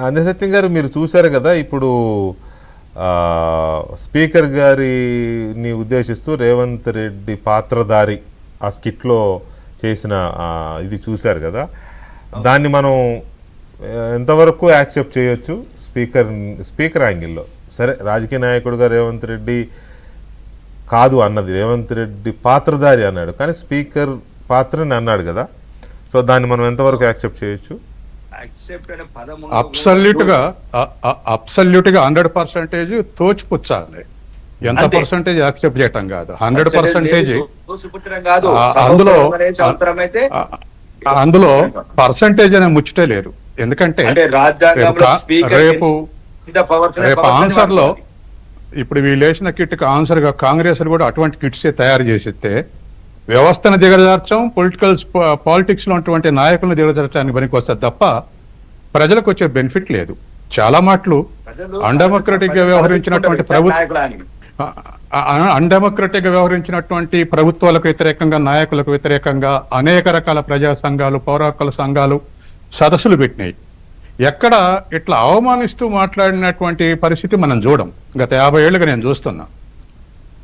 అందసత్యం గారు మీరు చూశారు కదా ఇప్పుడు స్పీకర్ గారిని ఉద్దేశిస్తూ రేవంత్ రెడ్డి పాత్రధారి ఆ స్కిట్లో చేసిన ఇది చూశారు కదా, దాన్ని మనం ఎంతవరకు యాక్సెప్ట్ చేయొచ్చు స్పీకర్ యాంగిల్లో? సరే, రాజకీయ నాయకుడుగా రేవంత్ రెడ్డి కాదు అన్నది, రేవంత్ రెడ్డి పాత్రధారి అన్నాడు, కానీ స్పీకర్ పాత్రని అన్నాడు కదా, సో దాన్ని మనం ఎంతవరకు యాక్సెప్ట్ చేయొచ్చు? అబ్సల్యూట్గా 100% తోచిపుచ్చాలి. ఎంత పర్సెంటేజ్ యాక్సెప్ట్ చేయటం కాదు, 100%. అందులో పర్సెంటేజ్ అనే ముచ్చటే లేదు. ఎందుకంటే రేపు ఆన్సర్ లో ఇప్పుడు వీళ్ళు వేసిన కిట్ కి ఆన్సర్ గా కాంగ్రెస్ కూడా అటువంటి కిట్స్ తయారు చేసిస్తే వ్యవస్థను దిగజార్చం, పాలిటిక్స్ లో ఉన్నటువంటి నాయకులను దిగజార్చడానికి పనికి వస్తుంది తప్ప ప్రజలకు వచ్చే బెనిఫిట్ లేదు. చాలా మాటలు అన్డెమోక్రటిక్ గా వ్యవహరించినటువంటి ప్రభుత్వాలకు వ్యతిరేకంగా, నాయకులకు వ్యతిరేకంగా అనేక రకాల ప్రజా సంఘాలు, పౌర హక్కుల సంఘాలు సదస్సులు పెట్టినాయి. ఎక్కడ ఇట్లా అవమానిస్తూ మాట్లాడినటువంటి పరిస్థితి మనం చూడం. గత 50 ఏళ్ళుగా నేను చూస్తున్నా.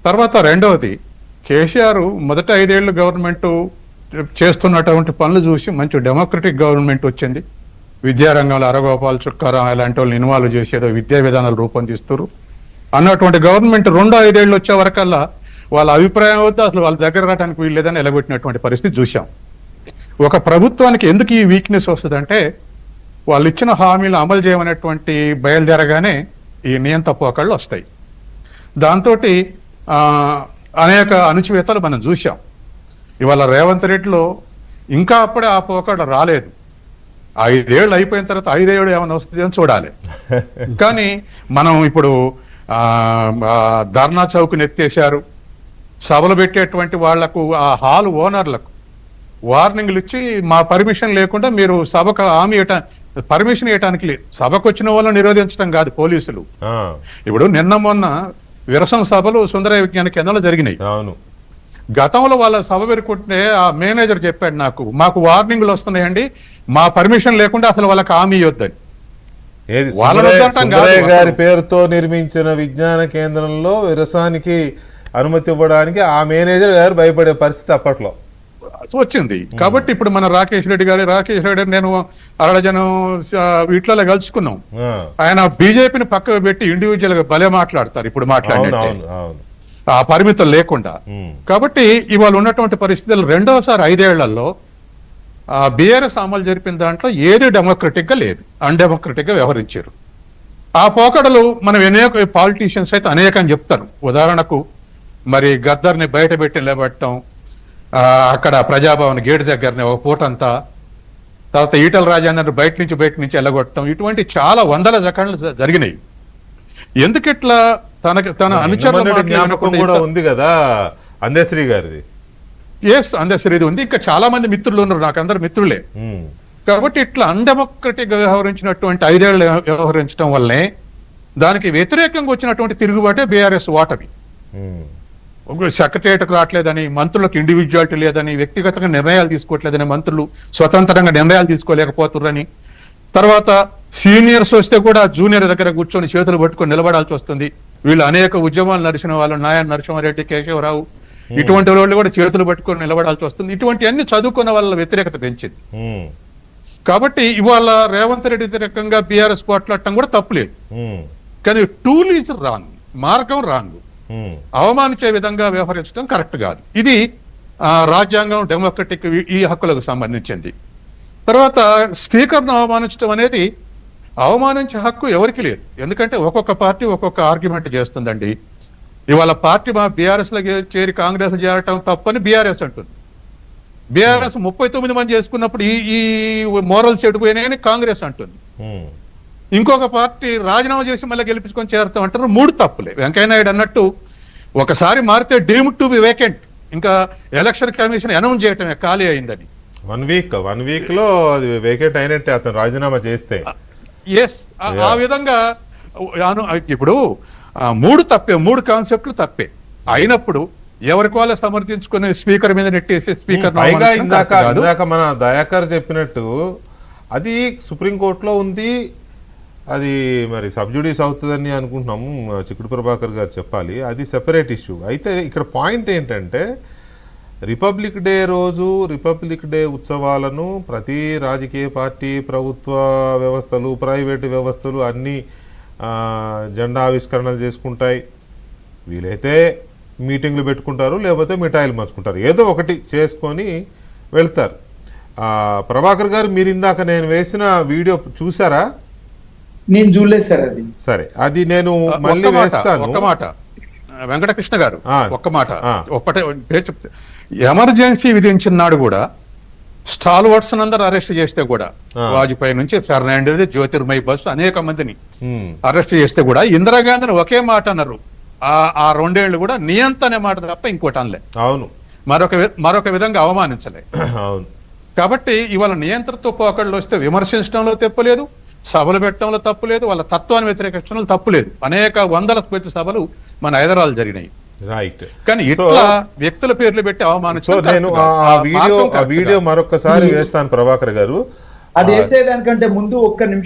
తర్వాత రెండవది, కేసీఆర్ మొదట 5 ఏళ్ళు గవర్నమెంట్ చేస్తున్నటువంటి పనులు చూసి మంచి డెమోక్రటిక్ గవర్నమెంట్ వచ్చింది. విద్యారంగంలో అరగోపాల్, చుక్కారాం ఇలాంటి వాళ్ళని ఇన్వాల్వ్ చేసి ఏదో విద్యా విధానాలు రూపొందిస్తారు అన్నటువంటి గవర్నమెంట్ 2-5 ఏళ్ళు వచ్చే వరకల్లా వాళ్ళ అభిప్రాయం వద్ద అసలు వాళ్ళ దగ్గర రావడానికి వీలు లేదని ఎలగొట్టినటువంటి పరిస్థితి చూసాం. ఒక ప్రభుత్వానికి ఎందుకు ఈ వీక్నెస్ వస్తుందంటే, వాళ్ళు ఇచ్చిన హామీలు అమలు చేయమనేటువంటి బయలుదేరగానే ఈ నియంత పోకళ్ళు వస్తాయి. దాంతో అనేక అణచివేతలు మనం చూసాం. ఇవాళ రేవంత్ రెడ్డిలో ఇంకా అప్పుడే ఆ పోకడ రాలేదు. 5 ఏళ్ళు అయిపోయిన తర్వాత 5 ఏళ్ళు ఏమైనా వస్తుంది అని చూడాలి. కానీ మనం ఇప్పుడు ధర్నా చౌక్ని ఎత్తేసారు. సభలు పెట్టేటువంటి వాళ్లకు, ఆ హాల్ ఓనర్లకు వార్నింగ్లు ఇచ్చి మా పర్మిషన్ లేకుండా మీరు సభకు పర్మిషన్ ఇవ్వటానికి లేదు. సభకు వచ్చిన వాళ్ళని నిరోధించడం కాదు పోలీసులు. ఇప్పుడు నిన్న మొన్న విరసన సభలు సుందర విజ్ఞాన కేంద్రంలో జరిగినాయి. గతంలో వాళ్ళ సభ పెరుకుంటే ఆ మేనేజర్ చెప్పాడు మాకు వార్నింగ్లు వస్తున్నాయండి, మా పర్మిషన్ లేకుండా అసలు వాళ్ళకి హామీ ఇవ్వద్దని. గారి పేరుతో నిర్మించిన విజ్ఞాన కేంద్రంలో విరసానికి అనుమతి ఇవ్వడానికి ఆ మేనేజర్ గారు భయపడే పరిస్థితి అప్పట్లో వచ్చింది. కాబట్టి ఇప్పుడు మన రాకేష్ రెడ్డి నేను అరడజనం వీటిలో కలుసుకున్నాం. ఆయన బీజేపీని పక్కకు పెట్టి ఇండివిజువల్ గా భలే మాట్లాడతారు ఇప్పుడు మాట్లాడే ఆ పరిమితులు లేకుండా. కాబట్టి ఇవాళ ఉన్నటువంటి పరిస్థితులు రెండోసారి 5 ఏళ్లలో బీఆర్ఎస్ అమలు జరిపిన దాంట్లో ఏది డెమోక్రటిక్ గా లేదు, అన్డెమోక్రటిక్ గా వ్యవహరించారు. ఆ పోకడలు మనం అనేక పాలిటీషియన్స్ అయితే అనేకం చెప్తారు. ఉదాహరణకు మరి గద్దర్ని బయట పెట్టి నిలబెట్టడం, అక్కడ ప్రజాభవన్ గేట్ దగ్గరనే ఒక పూటంతా, తర్వాత ఈటల రాజేందర్ బయట నుంచి వెళ్ళగొట్టడం, ఇటువంటి చాలా వందల రకాలు జరిగినాయి. ఎందుకిట్లా తన అనుచరులు ఉంది కదా అందశ్రీ గారిది. అందశ్రీది ఉంది. ఇంకా చాలా మంది మిత్రులు ఉన్నారు, నాకు అందరు మిత్రులే. కాబట్టి ఇట్లా అన్డెమోక్రటిక్ గా వ్యవహరించినటువంటి 5 ఏళ్ళు వ్యవహరించడం వల్లనే దానికి వ్యతిరేకంగా వచ్చినటువంటి తిరుగుబాటే బీఆర్ఎస్ ఓటమి. సెక్రటరియట్కు రావట్లేదని, మంత్రులకు ఇండివిజువాలిటీ లేదని, వ్యక్తిగతంగా నిర్ణయాలు తీసుకోవట్లేదని, మంత్రులు స్వతంత్రంగా నిర్ణయాలు తీసుకోలేకపోతున్నారని, తర్వాత సీనియర్స్ వస్తే కూడా జూనియర్ దగ్గర కూర్చొని చేతులు పట్టుకొని నిలబడాల్సి వస్తుంది. వీళ్ళు అనేక ఉద్యమాలు నడిచిన వాళ్ళు, నాయన నరసింహారెడ్డి, కేశవరావు, ఇటువంటి వాళ్ళు కూడా చేతులు పట్టుకొని నిలబడాల్సి వస్తుంది. ఇటువంటి అన్ని చదువుకున్న వాళ్ళ వ్యతిరేకత పెంచింది. కాబట్టి ఇవాళ రేవంత్ రెడ్డి వ్యతిరేకంగా బీఆర్ఎస్ పోట్లాడటం కూడా తప్పులేదు. కానీ టూల్ ఈజ్ రాంగ్, మార్గం రాంగ్. అవమానించే విధంగా వ్యవహరించడం కరెక్ట్ కాదు. ఇది రాజ్యాంగం, డెమోక్రటిక్ ఈ హక్కులకు సంబంధించింది. తర్వాత స్పీకర్ను అవమానించడం అనేది, అవమానించే హక్కు ఎవరికి లేదు. ఎందుకంటే ఒక్కొక్క పార్టీ ఒక్కొక్క ఆర్గ్యుమెంట్ చేస్తుందండి. ఇవాళ పార్టీ మా బీఆర్ఎస్ లో చేరి కాంగ్రెస్ చేరటం తప్పని బీఆర్ఎస్ అంటుంది. బీఆర్ఎస్ 39 మంది చేసుకున్నప్పుడు ఈ మోరల్స్ ఎడిపోయినాయని కాంగ్రెస్ అంటుంది. ఇంకొక పార్టీ రాజీనామా చేసి మళ్ళీ గెలిపించుకొని చేరుతాం అంటారు. 3 తప్పులే. వెంకయ్యనాయుడు అన్నట్టు ఒకసారి మారితే డీమ్డ్ టు బి వేకెంట్, ఇంకా ఎలక్షన్ కమిషన్ అనౌన్స్ చేయటమే ఖాళీ అయిందని. 1 వీక్ లో అది వేకెంట్ అయినట్టే అతను రాజీనామా చేస్తే. ఆ విధంగా ఇప్పుడు 3 తప్పే, 3 కాన్సెప్ట్లు తప్పే అయినప్పుడు ఎవరికి వాళ్ళే సమర్థించుకుని స్పీకర్ మీద నెట్టేసి స్పీకర్ ఇందాక మన దయాకర్ చెప్పినట్టు అది సుప్రీంకోర్టులో ఉంది, అది మరి సబ్జుడీస్ అవుతుందని అనుకుంటున్నాము, చిక్కుడు ప్రభాకర్ గారు చెప్పాలి, అది సెపరేట్ ఇష్యూ. అయితే ఇక్కడ పాయింట్ ఏంటంటే రిపబ్లిక్ డే రోజు రిపబ్లిక్ డే ఉత్సవాలను ప్రతి రాజకీయ పార్టీ, ప్రభుత్వ వ్యవస్థలు, ప్రైవేటు వ్యవస్థలు అన్నీ జెండా ఆవిష్కరణలు చేసుకుంటాయి. వీలైతే మీటింగ్లు పెట్టుకుంటారు, లేకపోతే మిఠాయిలు పంచుకుంటారు, ఏదో ఒకటి చేసుకొని వెళ్తారు. ప్రభాకర్ గారు, మీరు ఇందాక నేను వేసిన వీడియో చూసారా? నేను చూడలేదు సార్ అది. సరే, అది నేను మళ్ళీ వేస్తాను. ఒక్క మాట వెంకటకృష్ణ గారు, ఆ, ఒక్క మాట ఆ. ఒక్కటే పేరు చెప్తే, ఎమర్జెన్సీ విధించిన నాడు కూడా స్టాల్ వర్డ్స్ అందరూ అరెస్ట్ చేస్తే కూడా, ఆ. వాజ్పేయి నుంచి ఫెర్నాండెస్, జ్యోతిర్మయ్ బసు అనేక మందిని ఉమ్, అరెస్ట్ చేస్తే కూడా ఇందిరాగాంధీని ఒకే మాట అన్నారు. ఆ 2 ఏళ్లు కూడా నియంత అనే మాట తప్ప ఇంకోటి అనలే, అవును మరొక విధంగా అవమానించలే. అవును. కాబట్టి ఇవాళ నియంత్రణతో పోకళ్ళు వస్తే విమర్శించడంలో తప్పులేదు, సభలు పెట్టడంలో తప్పులేదు, వాళ్ళ తత్వాన్ని వ్యతిరేకించడంలో తప్పులేదు. అనేక వందల కొద్ది సభలు మన హైదరాబాద్ జరిగినాయి. రైట్. కానీ ఇట్లా వ్యక్తుల పేర్లు పెట్టి సో అవమానించడం నేను కరెక్ట్ కాదు. ఆ మార్గం కరెక్ట్ వీడియో కాదు. మరొకసారి వేస్తాను ప్రభాకర్ గారు. అది వేసేదానికంటే ముందు ఒక్క నిమిషం